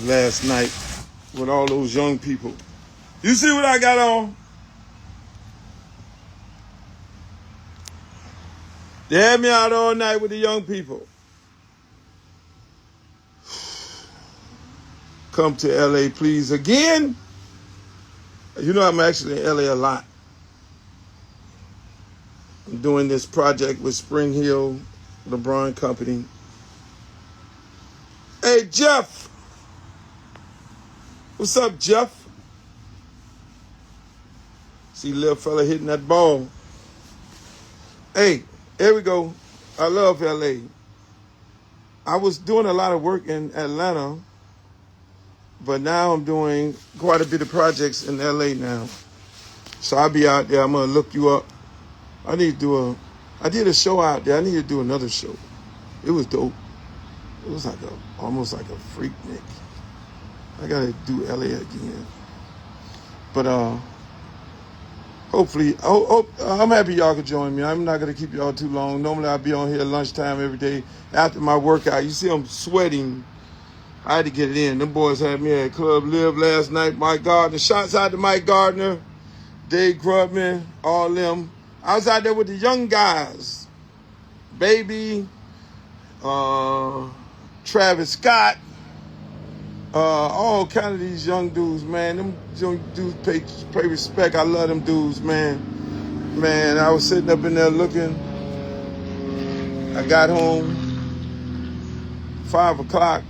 last night with all those young people. You see what I got on? They had me out all night with the young people. Come to LA, please. Again, you know I'm actually in LA a lot. I'm doing this project with Spring Hill, LeBron Company. Hey, Jeff. What's up, Jeff? See little fella hitting that ball. Hey, here we go. I love LA. I was doing a lot of work in Atlanta, but now I'm doing quite a bit of projects in LA now. So I'll be out there. I'm going to look you up. I did a show out there. I need to do another show. It was dope. It was like almost like a freak Nick. I got to do LA again. But hopefully, I'm happy y'all could join me. I'm not going to keep y'all too long. Normally I'll be on here at lunchtime every day after my workout. You see I'm sweating. I had to get it in. Them boys had me at Club Live last night. Mike Gardner. Shots out to Mike Gardner, Dave Grubman, all them. I was out there with the young guys. Baby, Travis Scott, all kind of these young dudes, man. Them young dudes pay respect. I love them dudes, man. Man, I was sitting up in there looking. I got home, 5 o'clock.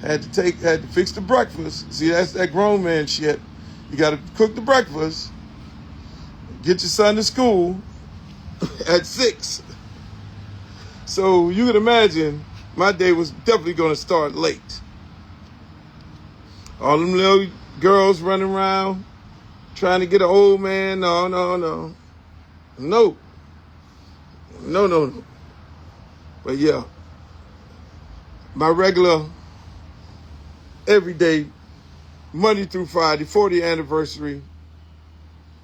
Had to fix the breakfast. See, that's that grown man shit. You got to cook the breakfast. Get your son to school at 6. So you can imagine my day was definitely going to start late. All them little girls running around trying to get an old man. No. But yeah, my regular, everyday, Monday through Friday, 40th anniversary,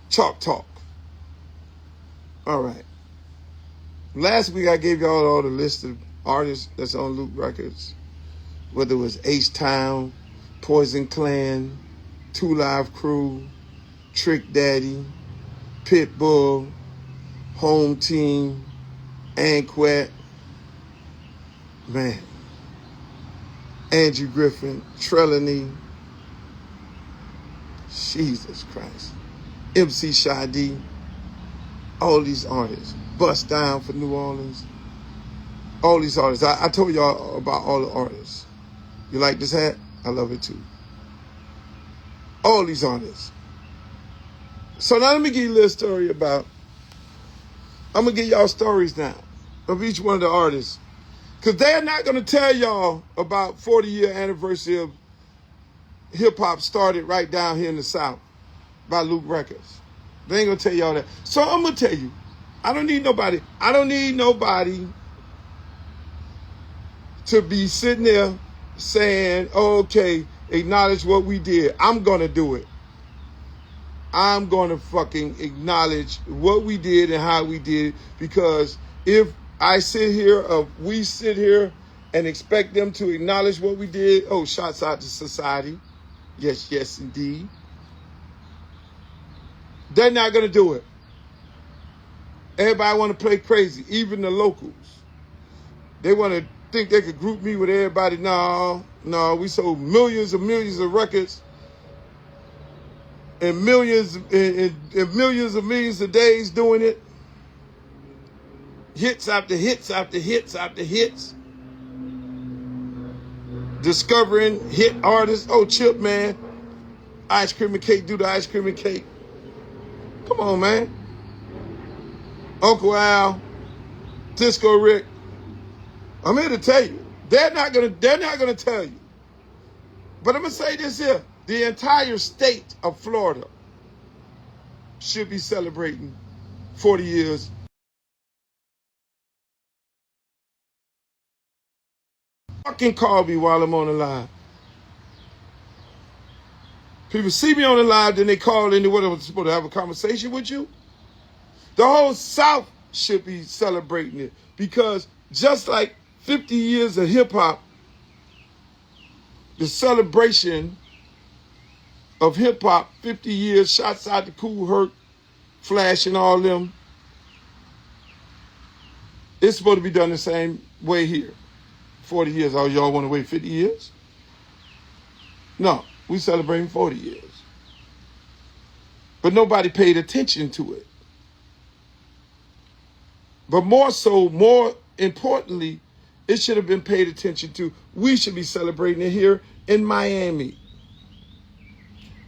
Chalk Talk. All right. Last week I gave y'all all the list of artists that's on Loop Records, whether it was H-Town, Poison Clan, 2 Live Crew, Trick Daddy, Pitbull, Home Team, Anquet, man, Andrew Griffin, Trelawney, Jesus Christ, MC Shadi, all these artists. Bust Down for New Orleans. All these artists. I told y'all about all the artists. You like this hat? I love it too. All these artists. So now let me give you a little story about, I'm going to give y'all stories now of each one of the artists. Because they're not going to tell y'all about 40-year anniversary of hip-hop started right down here in the South by Loop Records. They ain't going to tell y'all that. So I'm going to tell you. I don't need nobody to be sitting there saying, oh, okay, acknowledge what we did. I'm going to do it. I'm going to fucking acknowledge what we did and how we did it. Because if I sit here, we sit here and expect them to acknowledge what we did, oh, shots out to society. Yes, indeed. They're not going to do it. Everybody want to play crazy, even the locals. They want to think they could group me with everybody. No, we sold millions of records and millions of millions of days doing it. Hits after hits after hits after hits. Discovering hit artists. Oh, Chip, man. Ice Cream and Cake, do the Ice Cream and Cake. Come on, man. Uncle Al, Disco Rick. I'm here to tell you. They're not gonna tell you. But I'm gonna say this here. The entire state of Florida should be celebrating 40 years. Fucking call me while I'm on the live. People see me on the live, then they call in. What, I'm supposed to have a conversation with you? The whole South should be celebrating it, because just like 50 years of hip hop the celebration of hip hop, 50 years, shots out to Cool Herc, Flash and all them. It's supposed to be done the same way here. 40 years. Oh, y'all want to wait 50 years? No, we celebrating 40 years. But nobody paid attention to it. But more importantly, it should have been paid attention to. We should be celebrating it here in Miami.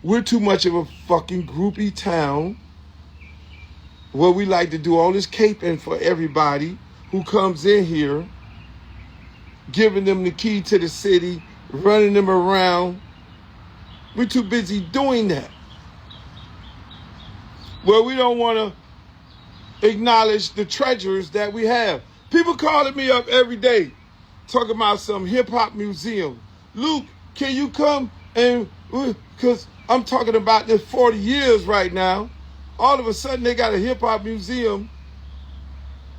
We're too much of a fucking groupie town where we like to do all this caping for everybody who comes in here, giving them the key to the city, running them around. We're too busy doing that. Well, we don't want to acknowledge the treasures that we have. People calling me up every day talking about some hip-hop museum. Luke, can you come and, because I'm talking about this 40 years right now. All of a sudden they got a hip-hop museum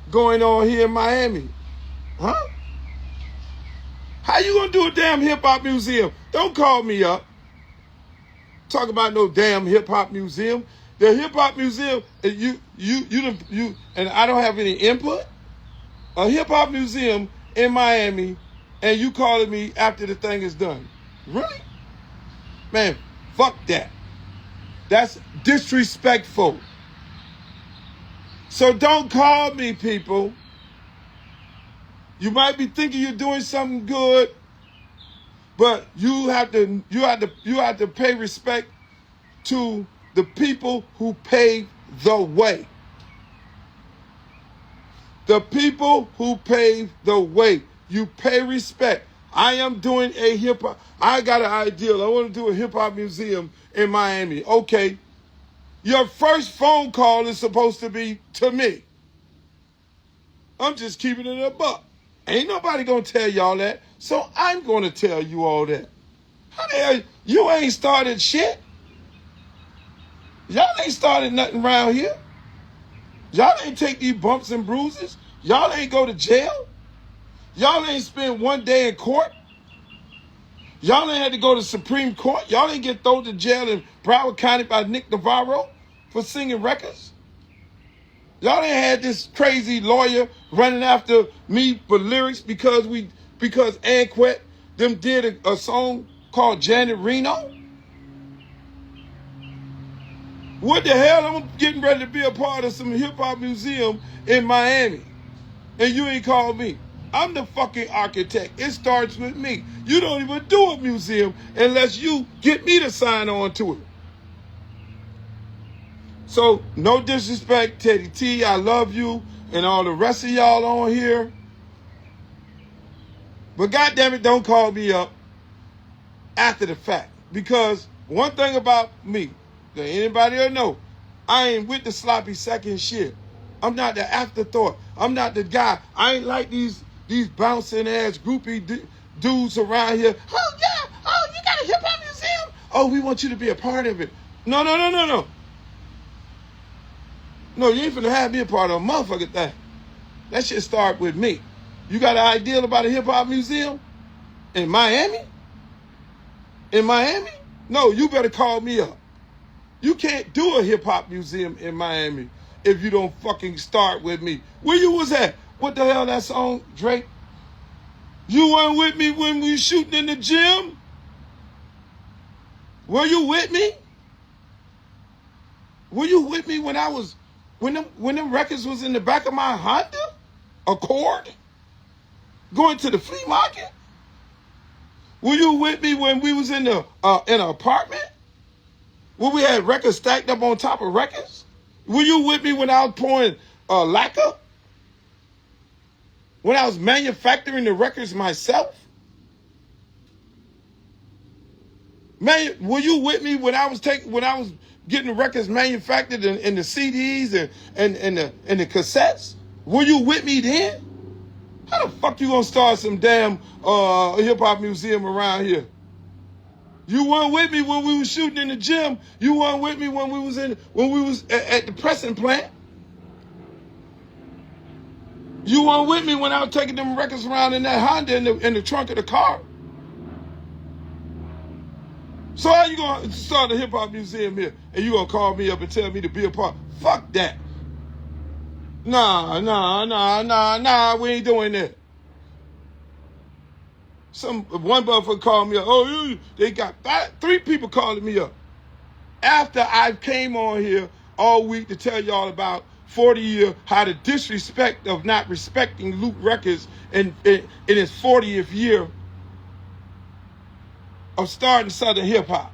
going on here in Miami. Huh? How you gonna do a damn hip-hop museum? Don't call me up. Talk about no damn hip-hop museum. The hip-hop museum, you, and I don't have any input. A hip-hop museum in Miami, and you calling me after the thing is done. Really? Man, fuck that. That's disrespectful. So don't call me, people. You might be thinking you're doing something good, but you have to pay respect to the people who paved the way. The people who paved the way. You pay respect. I am doing a hip-hop. I got an ideal. I want to do a hip-hop museum in Miami. Okay. Your first phone call is supposed to be to me. I'm just keeping it a buck. Ain't nobody going to tell y'all that. So I'm going to tell you all that. How the hell? You ain't started shit. Y'all ain't started nothing around here. Y'all ain't take these bumps and bruises. Y'all ain't go to jail. Y'all ain't spend one day in court. Y'all ain't had to go to Supreme Court. Y'all ain't get thrown to jail in Broward County by Nick Navarro for singing records. Y'all ain't had this crazy lawyer running after me for lyrics because Anquet them did a song called Janet Reno. What the hell? I'm getting ready to be a part of some hip-hop museum in Miami. And you ain't called me. I'm the fucking architect. It starts with me. You don't even do a museum unless you get me to sign on to it. So, no disrespect, Teddy T. I love you and all the rest of y'all on here. But goddammit, don't call me up after the fact. Because one thing about me, that anybody will know, I ain't with the sloppy second shit. I'm not the afterthought. I'm not the guy. I ain't like these bouncing ass groupie dudes around here. Oh yeah, oh you got a hip hop museum? Oh, we want you to be a part of it. No. No, you ain't finna have me a part of a motherfucking thing. That shit start with me. You got an idea about a hip hop museum in Miami? In Miami? No, you better call me up. You can't do a hip hop museum in Miami if you don't fucking start with me. Where you was at? What the hell that song, Drake? You weren't with me when we shooting in the gym? Were you with me? Were you with me when them records was in the back of my Honda Accord? Going to the flea market? Were you with me when we was in an apartment? When we had records stacked up on top of records? Were you with me when I was pouring lacquer? When I was manufacturing the records myself? Man, were you with me when I was getting the records manufactured and the CDs and the cassettes? Were you with me then? How the fuck you gonna start some damn hip hop museum around here? You weren't with me when we was shooting in the gym. You weren't with me when we was at the pressing plant. You weren't with me when I was taking them records around in that Honda in the trunk of the car. So how you gonna start a hip hop museum here and you gonna call me up and tell me to be a part? Fuck that. Nah, we ain't doing that. One motherfucker called me up. Oh, they got 3 people calling me up. After I came on here all week to tell y'all about 40 year, how the disrespect of not respecting Luke Records in his 40th year of starting Southern hip hop.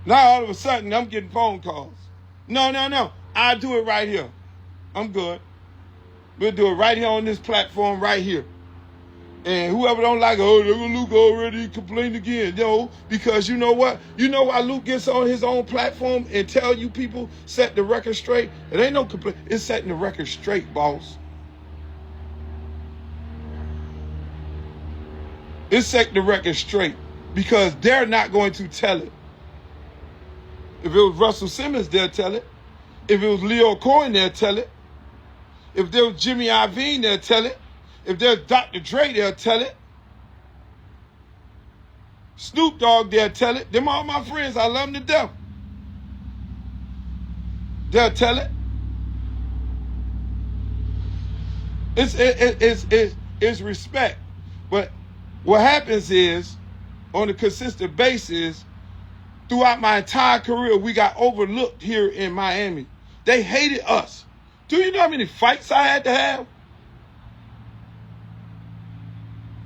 Now all of a sudden I'm getting phone calls. No. I'll do it right here. I'm good. We'll do it right here on this platform right here. And whoever don't like it, oh, Luke already complained again. No, because you know what? You know why Luke gets on his own platform and tell you people set the record straight? It ain't no complaint. It's setting the record straight, boss. It's setting the record straight because they're not going to tell it. If it was Russell Simmons, they'll tell it. If it was Leo Cohen, they'll tell it. If there was Jimmy Iovine, they'll tell it. If there's Dr. Dre, they'll tell it. Snoop Dogg, they'll tell it. Them all my friends, I love them to death. They'll tell it. It's respect. But what happens is, on a consistent basis, throughout my entire career, we got overlooked here in Miami. They hated us. Do you know how many fights I had to have?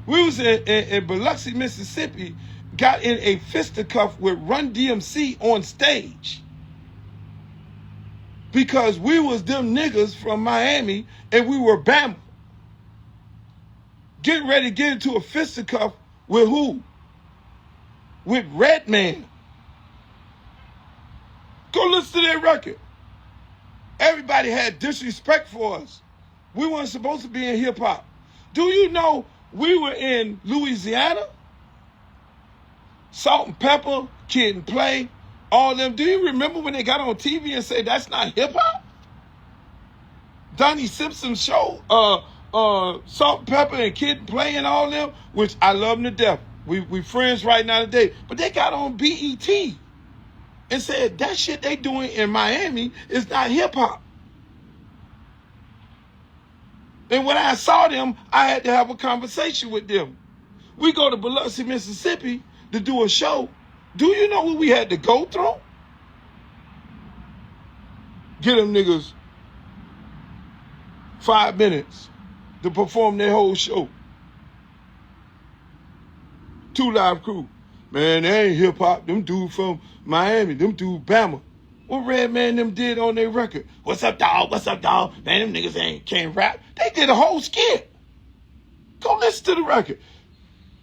We was in Biloxi, Mississippi, got in a fisticuff with Run-D.M.C on stage. Because we was them niggas from Miami and we were Bama. Getting ready to get into a fisticuff with who? With Redman. Go listen to their record. Everybody had disrespect for us. We weren't supposed to be in hip hop. Do you know we were in Louisiana? Salt and Pepper, Kid and Play, all them. Do you remember when they got on TV and said that's not hip hop? Donnie Simpson's show, Salt and Pepper and Kid and Play and all them, which I love them to death. We friends right now today. But they got on BET and said that shit they doing in Miami is not hip hop. And when I saw them, I had to have a conversation with them. We go to Biloxi, Mississippi to do a show. Do you know what we had to go through? Get them niggas 5 minutes to perform their whole show. 2 live crew. Man, they ain't hip hop. Them dudes from Miami. Them dudes Bama. What Redman them did on their record? What's up, dog? What's up, dog? Man, them niggas can't rap. They did a whole skit. Go listen to the record.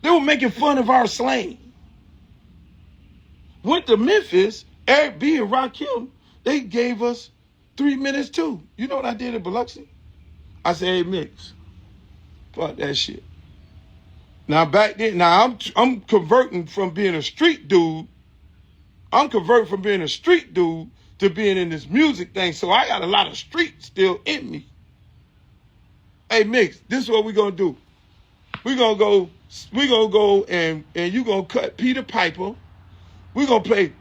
They were making fun of our slang. Went to Memphis, Eric B and Rakim, they gave us 3 minutes too. You know what I did in Biloxi? I said, hey, Mix, fuck that shit. Now back then, I'm converting from being a street dude. I'm converting from being a street dude to being in this music thing. So I got a lot of street still in me. Hey, Mix, this is what we're gonna do. We're gonna go and you gonna cut Peter Piper. We're gonna play,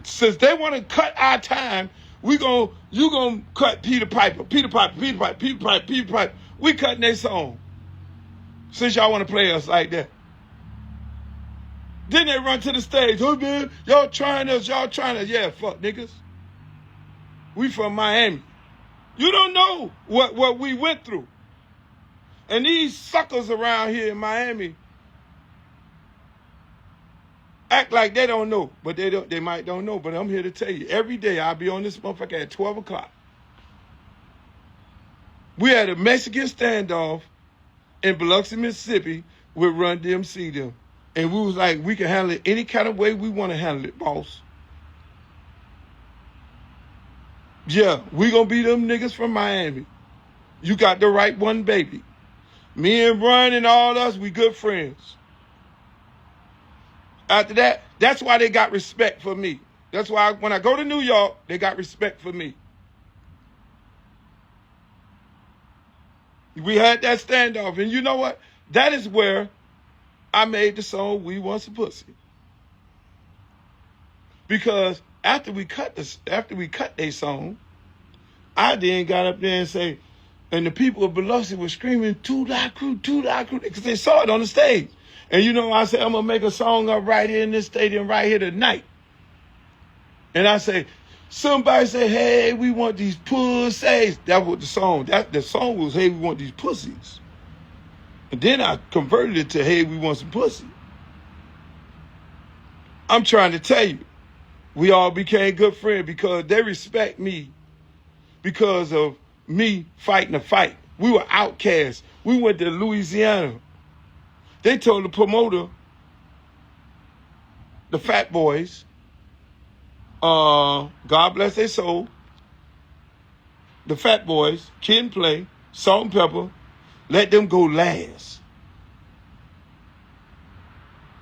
since they wanna cut our time, you gonna cut Peter Piper. We cutting their song. Since y'all wanna play us like that. Then they run to the stage. Oh man, y'all trying us. Yeah, fuck niggas. We from Miami. You don't know what we went through. And these suckers around here in Miami act like they don't know, but they might don't know. But I'm here to tell you, every day I'll be on this motherfucker at 12 o'clock. We had a Mexican standoff in Biloxi, Mississippi with Run-D.M.C. them. And we was like, we can handle it any kind of way we want to handle it, boss. Yeah, we gonna be them niggas from Miami. You got the right one, baby. Me and Run and all us, we good friends. After that, that's why they got respect for me. That's why when I go to New York, they got respect for me. We had that standoff, and you know what? That is where I made the song "We Want Some Pussy" because after we cut their song, I then got up there and say, and the people of Biloxi were screaming, "Two Live Crew, Two Live Crew," because they saw it on the stage. And you know, I said, I'm gonna make a song up right here in this stadium right here tonight. And I say, somebody say, "Hey, we want these pussies." That was the song. The song was, "Hey, we want these pussies." And then I converted it to, "Hey, we want some pussy." I'm trying to tell you, we all became good friends because they respect me because of me fighting the fight. We were outcasts. We went to Louisiana. They told the promoter, the Fat Boys, God bless their soul, the Fat Boys, Kid and Play, Salt and Pepper, let them go last.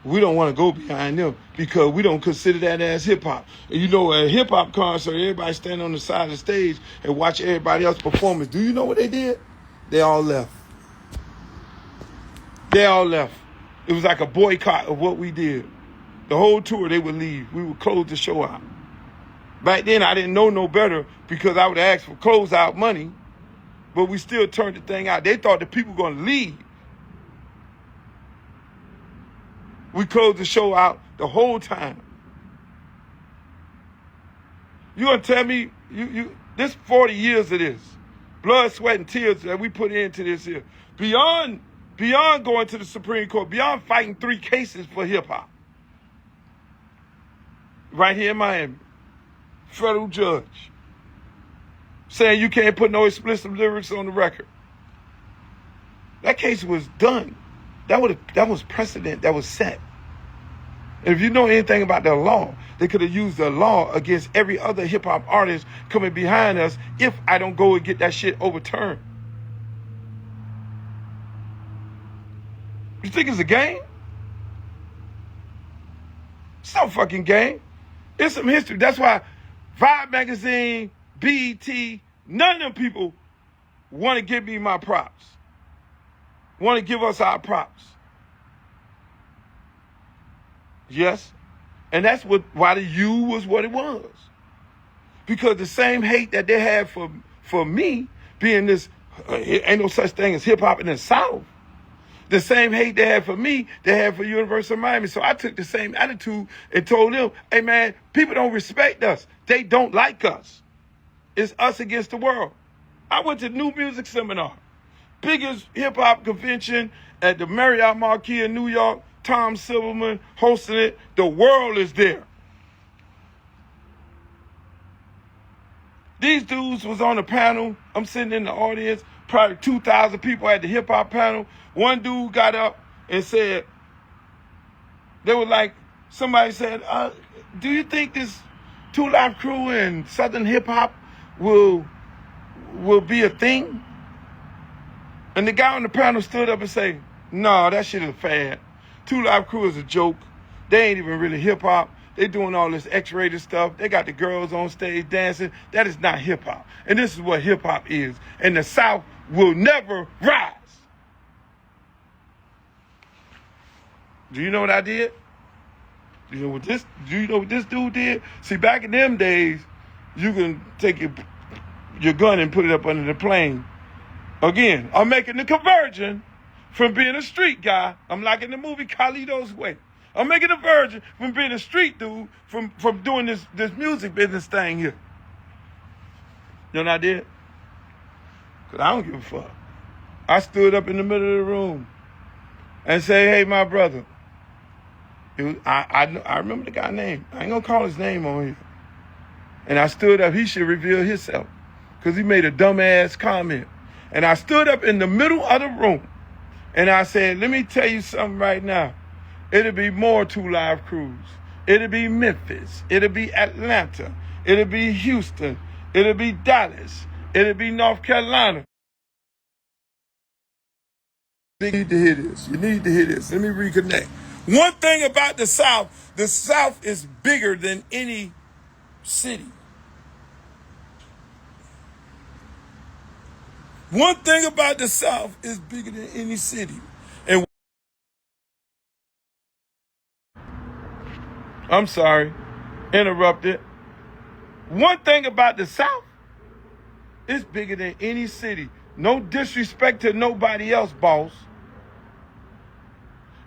We don't want to go behind them because we don't consider that as hip-hop. And you know, at a hip-hop concert, everybody stand on the side of the stage and watch everybody else performance. Do you know what they did? They all left. They all left. It was like a boycott of what we did. The whole tour, they would leave. We would close the show out. Back then, I didn't know no better because I would ask for closeout money, but we still turned the thing out. They thought the people were going to leave. We closed the show out the whole time. You gonna tell me this 40 years of this, blood, sweat, and tears that we put into this here, beyond going to the Supreme Court, beyond fighting 3 cases for hip hop, right here in Miami, federal judge saying you can't put no explicit lyrics on the record. That case was done. That was precedent that was set. And if you know anything about the law, they could have used the law against every other hip-hop artist coming behind us if I don't go and get that shit overturned. You think it's a game? It's no fucking game. It's some history. That's why Vibe Magazine, BET, none of them people want to give me my props. Want to give us our props. Yes. And that's why the U was what it was. Because the same hate that they had for me being this, ain't no such thing as hip hop in the South. The same hate they had for me, they had for University of Miami. So I took the same attitude and told them, hey man, people don't respect us. They don't like us. It's us against the world. I went to New Music Seminar, biggest hip hop convention at the Marriott Marquis in New York. Tom Silverman hosting it. The world is there. These dudes was on the panel. I'm sitting in the audience. Probably 2,000 people at the hip hop panel. One dude got up and said, they were like, somebody said, do you think this Two Live Crew and Southern hip hop will be a thing? And the guy on the panel stood up and said, no, that shit is a fad. Two Live Crew is a joke. They ain't even really hip hop. They doing all this X-rated stuff. They got the girls on stage dancing. That is not hip hop. And this is what hip hop is. And the South will never rise. Do you know what I did? Do you know what this dude did? See, back in them days, you can take your gun and put it up under the plane. Again, I'm making the conversion from being a street guy. I'm like in the movie Carlito's Way. I'm making a virgin from being a street dude from doing this music business thing here. You know what I did? Because I don't give a fuck. I stood up in the middle of the room and say, hey, my brother. I remember the guy's name. I ain't going to call his name on here. And I stood up. He should reveal himself because he made a dumbass comment. And I stood up in the middle of the room and I said, let me tell you something right now. It'll be more Two Live Crews. It'll be Memphis. It'll be Atlanta. It'll be Houston. It'll be Dallas. It'll be North Carolina. You need to hear this. You need to hear this. Let me reconnect. One thing about the South is bigger than any city. One thing about the South is bigger than any city. And I'm sorry, interrupted. One thing about the South, it's bigger than any city. No disrespect to nobody else, boss.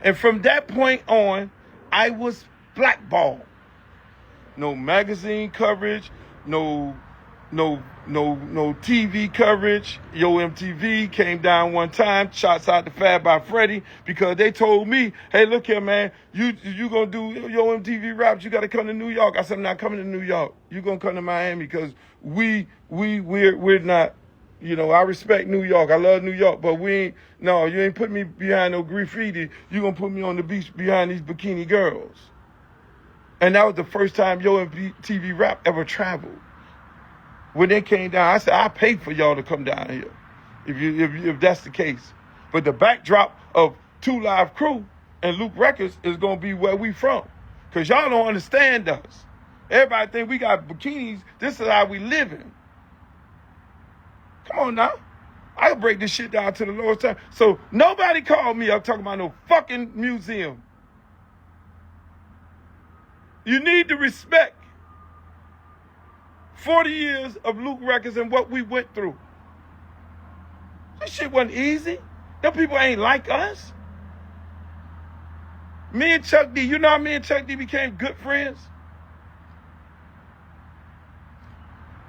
And from that point on, I was blackballed. No magazine coverage, no TV coverage. Yo MTV came down one time, shots out to Fab by Freddie, because they told me, hey, look here, man, you gonna do Yo MTV raps, you gotta come to New York. I said, I'm not coming to New York. You gonna come to Miami, because we're not, you know, I respect New York. I love New York, but you ain't put me behind no graffiti. You gonna put me on the beach behind these bikini girls. And that was the first time Yo MTV rap ever traveled. When they came down, I said, I paid for y'all to come down here, if that's the case. But the backdrop of 2 Live Crew and Luke Records is gonna be where we from, cause y'all don't understand us. Everybody think we got bikinis. This is how we living. Come on now. I can break this shit down to the lowest time. So nobody called me up talking about no fucking museum. You need to respect 40 years of Luke Records and what we went through. This shit wasn't easy. Them people ain't like us. Me and Chuck D, you know how me and Chuck D became good friends?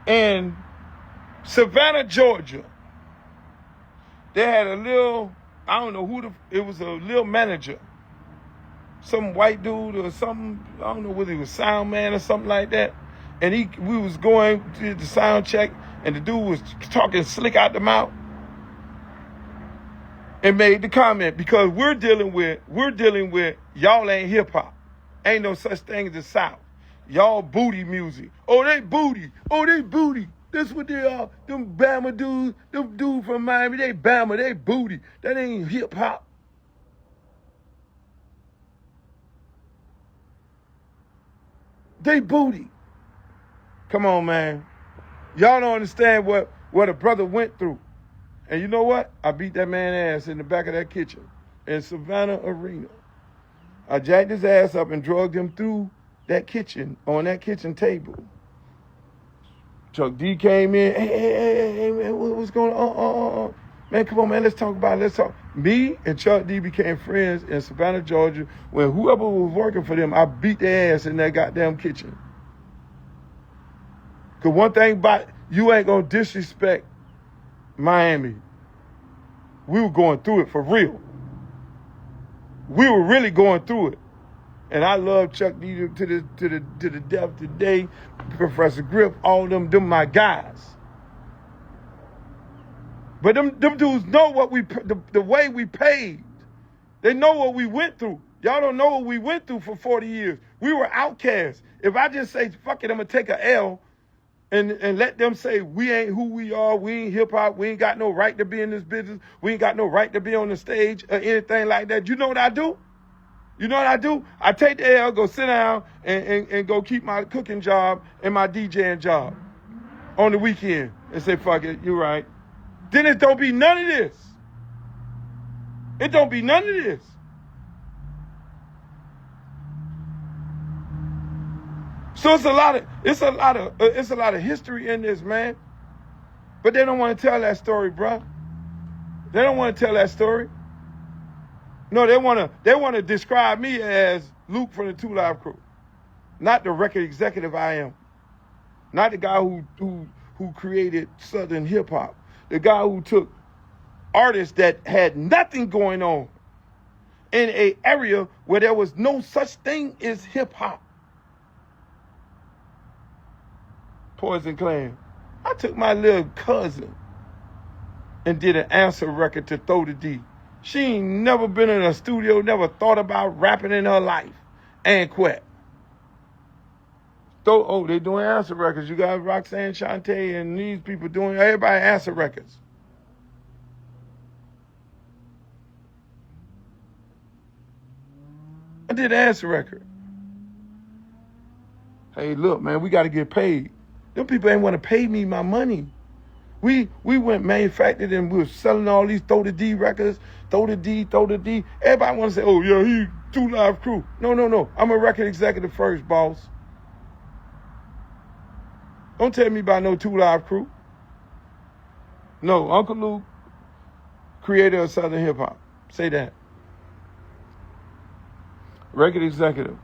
In Savannah, Georgia, they had a little, I don't know it was a little manager. Some white dude or something, I don't know whether he was sound man or something like that. And we was going to the sound check, and the dude was talking slick out the mouth and made the comment, because we're dealing with y'all ain't hip hop. Ain't no such thing as the South. Y'all booty music. Oh, they booty. Oh, they booty. That's what they are. Them Bama dudes, them dudes from Miami, they Bama, they booty. That ain't hip hop. They booty. Come on, man. Y'all don't understand what a brother went through. And you know what? I beat that man's ass in the back of that kitchen in Savannah Arena. I jacked his ass up and drugged him through that kitchen, on that kitchen table. Chuck D came in. Hey, man, what's going on? Man, come on, man, let's talk about it. Let's talk. Me and Chuck D became friends in Savannah, Georgia, when whoever was working for them, I beat their ass in that goddamn kitchen. Because one thing about you ain't going to disrespect Miami. We were going through it for real. We were really going through it. And I love Chuck D to the death today. Professor Griff, all them my guys. But them dudes know what the way we paved. They know what we went through. Y'all don't know what we went through for 40 years. We were outcasts. If I just say, fuck it, I'm going to take a L and let them say we ain't who we are, we ain't hip-hop, we ain't got no right to be in this business, we ain't got no right to be on the stage or anything like that, you know what I do? You know what I do? I take the L, go sit down, and go keep my cooking job and my DJing job on the weekend and say, fuck it, you're right. Then it don't be none of this. It don't be none of this. So it's a lot of history in this, man. But they don't want to tell that story, bro. They don't want to tell that story. No, they want to describe me as Luke from the 2 Live Crew, not the record executive I am, not the guy who created Southern hip hop, the guy who took artists that had nothing going on in an area where there was no such thing as hip hop. Poison Clan. I took my little cousin and did an answer record to Throw the D. She ain't never been in a studio, never thought about rapping in her life, and quit. They doing answer records. You got Roxanne Shante and these people doing, everybody answer records. I did an answer record. Hey, look, man, we got to get paid. Them people ain't want to pay me my money. We went manufactured and we were selling all these Throw the D records, Throw the D. Everybody want to say, oh, yeah, he Two Live Crew. No. I'm a record executive first, boss. Don't tell me about no Two Live Crew. No, Uncle Luke, creator of Southern hip hop. Say that. Record executive.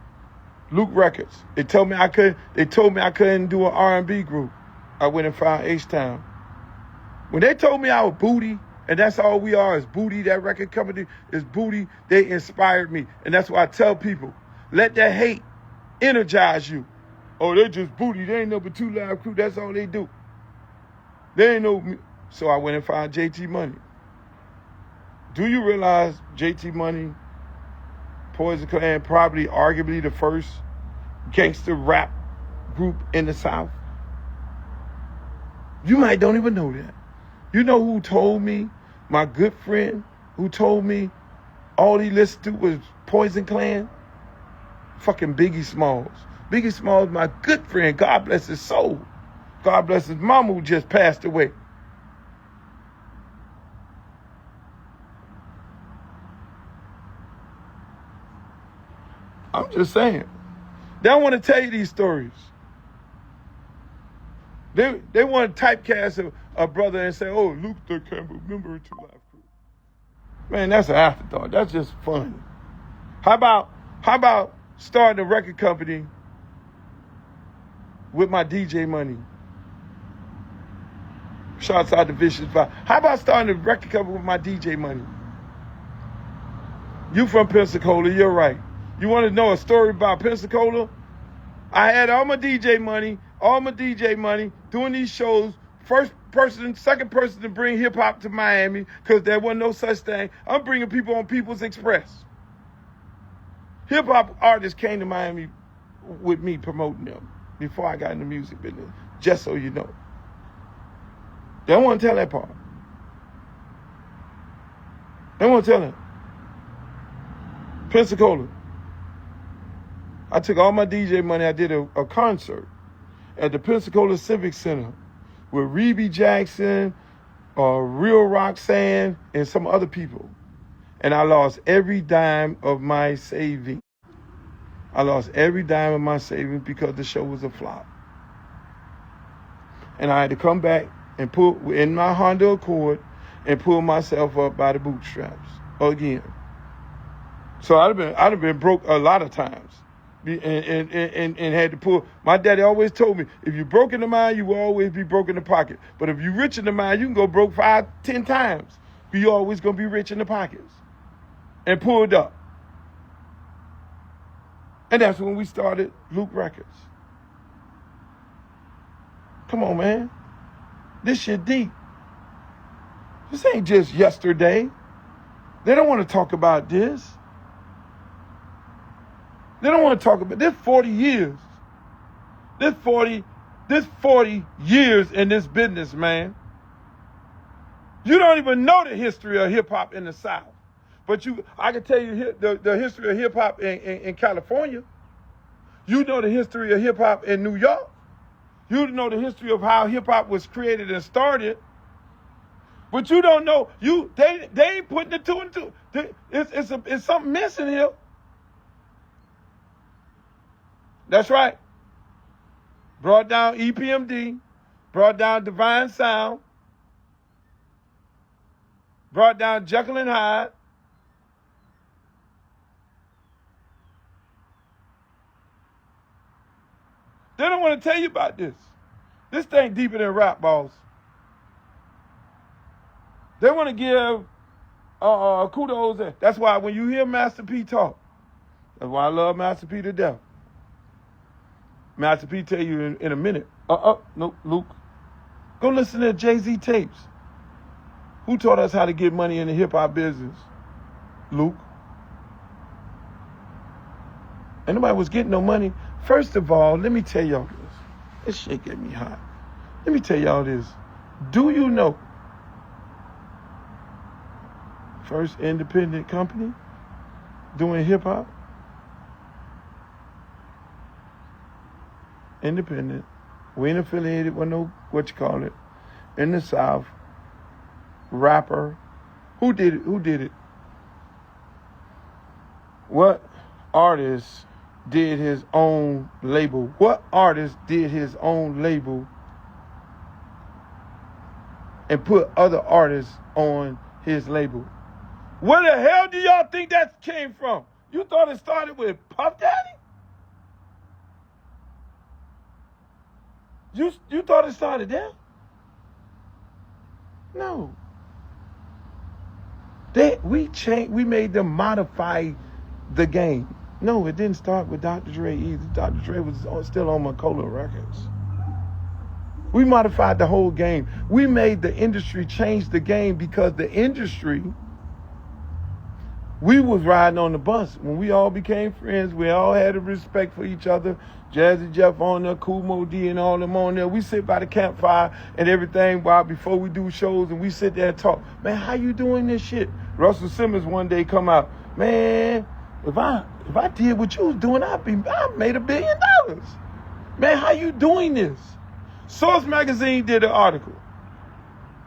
Luke Records. They told me I couldn't do an R&B group. I went and found H-Town. When they told me I was Booty, and that's all we are is Booty, that record company is Booty, they inspired me. And that's why I tell people, let that hate energize you. Oh, they just Booty. They ain't no but Two Live Crew. That's all they do. They ain't no... So I went and found JT Money. Do you realize JT Money, Poison Clan, probably arguably the first gangster rap group in the South? You might don't even know that. You know who told me, my good friend, who told me all he listened to was Poison Clan? Fucking Biggie Smalls. Biggie Smalls, my good friend, God bless his soul. God bless his mama who just passed away. I'm just saying. They don't want to tell you these stories. They want to typecast a brother and say, oh, Luke the Campbell, member of Two Live Crew. Man, that's an afterthought. That's just fun. How about starting a record company with my DJ money? Shouts out to Vicious Five. How about starting a record company with my DJ money? You from Pensacola, you're right. You want to know a story about Pensacola? I had all my DJ money, doing these shows. Second person to bring hip hop to Miami because there wasn't no such thing. I'm bringing people on People's Express. Hip hop artists came to Miami with me promoting them before I got in the music business, just so you know. They don't want to tell that part. They don't want to tell that. Pensacola. I took all my DJ money. I did a concert at the Pensacola Civic Center with Reby Jackson, Real Roxanne, and some other people. And I lost every dime of my savings. I lost every dime of my savings because the show was a flop. And I had to come back and pull in my Honda Accord and pull myself up by the bootstraps again. So I'd have been broke a lot of times. And had to pull. My daddy always told me, if you're broke in the mind, you will always be broke in the pocket. But if you're rich in the mind, you can go broke 5, 10 times. But you're always going to be rich in the pockets. And pulled up. And that's when we started Luke Records. Come on, man. This shit deep. This ain't just yesterday. They don't want to talk about this. They don't want to talk about this 40 years. This 40 years in this business, man. You don't even know the history of hip hop in the South. But I can tell you the history of hip hop in California. You know the history of hip hop in New York. You know the history of how hip hop was created and started. But you don't know, they ain't putting the two and two. It's something missing here. That's right. Brought down EPMD, brought down Divine Sound, brought down Jekyll and Hyde. They don't want to tell you about this. This thing deeper than rap, boss. They want to give kudos. That's why when you hear Master P talk, that's why I love Master P to death. Master P tell you in a minute. No, Luke. Go listen to Jay-Z tapes. Who taught us how to get money in the hip-hop business? Luke. And nobody was getting no money. First of all, let me tell y'all this. This shit get me hot. Let me tell y'all this. Do you know first independent company doing hip-hop? Independent. We ain't affiliated with no, in the South. Rapper. Who did it? What? artist did his own label? What artist did his own label and put other artists on his label? Where the hell do y'all think that came from? You thought it started with Puff Daddy? You thought it started there? No. We made them modify the game. No, it didn't start with Dr. Dre either. Dr. Dre was still on Macola Records. We modified the whole game. We made the industry change the game because the industry, we was riding on the bus. When we all became friends, we all had a respect for each other. Jazzy Jeff on there, Kool Mo D and all them on there. We sit by the campfire and everything before we do shows, and we sit there and talk. Man, how you doing this shit? Russell Simmons one day come out, man, if I did what you was doing, I made $1 billion. Man, how you doing this? Source Magazine did an article.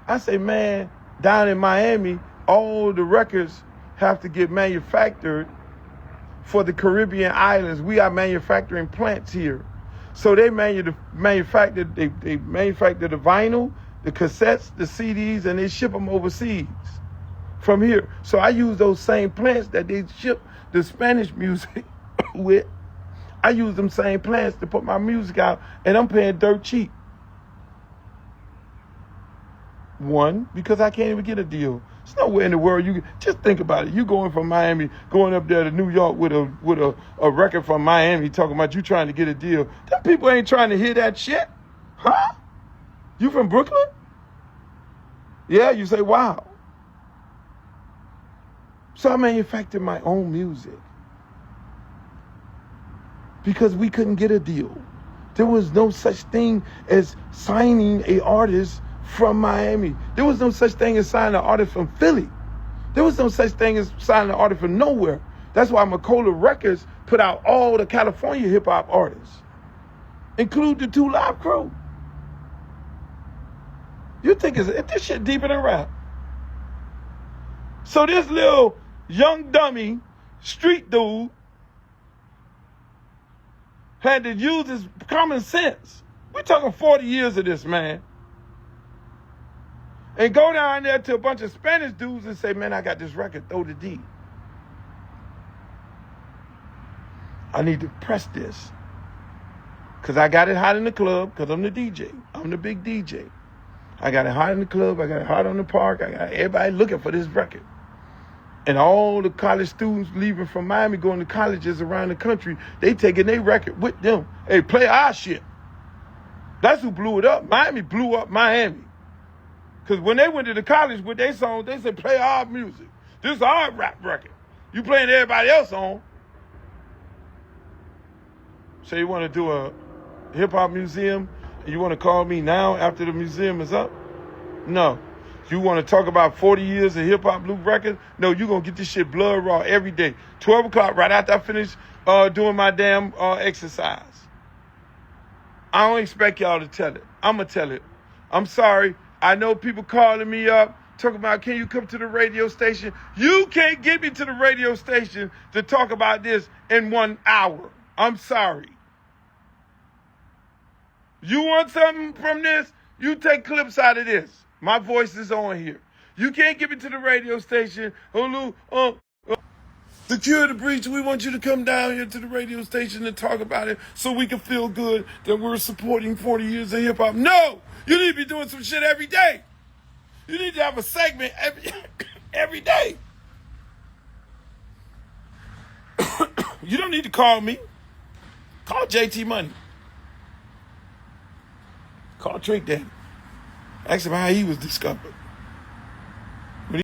I say, man, down in Miami, all the records have to get manufactured for the Caribbean islands. We are manufacturing plants here. So they manufacture the vinyl, the cassettes, the CDs, and they ship them overseas from here. So I use those same plants that they ship the Spanish music with. I use them same plants to put my music out, and I'm paying dirt cheap. One, because I can't even get a deal. There's nowhere in the world you can, just think about it. You going from Miami, going up there to New York with a record from Miami talking about you trying to get a deal. Them people ain't trying to hear that shit. Huh? You from Brooklyn? Yeah, you say, wow. So I manufactured my own music because we couldn't get a deal. There was no such thing as signing an artist from Miami. There was no such thing as signing an artist from Philly. There was no such thing as signing an artist from nowhere. That's why Macola Records put out all the California hip-hop artists, include the 2 Live Crew. You think this shit deeper than rap? So this little young dummy, street dude, had to use his common sense. We're talking 40 years of this, man. And go down there to a bunch of Spanish dudes and say, man, I got this record, throw the D. I need to press this. Because I got it hot in the club, because I'm the DJ. I'm the big DJ. I got it hot in the club, I got it hot on the park, I got everybody looking for this record. And all the college students leaving from Miami, going to colleges around the country, they taking their record with them. Hey, play our shit. That's who blew it up. Miami blew up Miami. Because when they went to the college with their songs, they said, play our music. This is our rap record. You playing everybody else on. So you want to do a hip-hop museum, and you want to call me now after the museum is up? No. You want to talk about 40 years of hip-hop blue records? No, you're going to get this shit blood raw every day. 12 o'clock, right after I finish doing my damn exercise. I don't expect y'all to tell it. I'm going to tell it. I'm sorry. I know people calling me up, talking about, can you come to the radio station? You can't get me to the radio station to talk about this in 1 hour. I'm sorry. You want something from this? You take clips out of this. My voice is on here. You can't get me to the radio station. Security breach, we want you to come down here to the radio station and talk about it so we can feel good that we're supporting 40 years of hip-hop. No! You need to be doing some shit every day. You need to have a segment every day. You don't need to call me. Call JT Money. Call Trick Daddy. Ask him how he was discovered.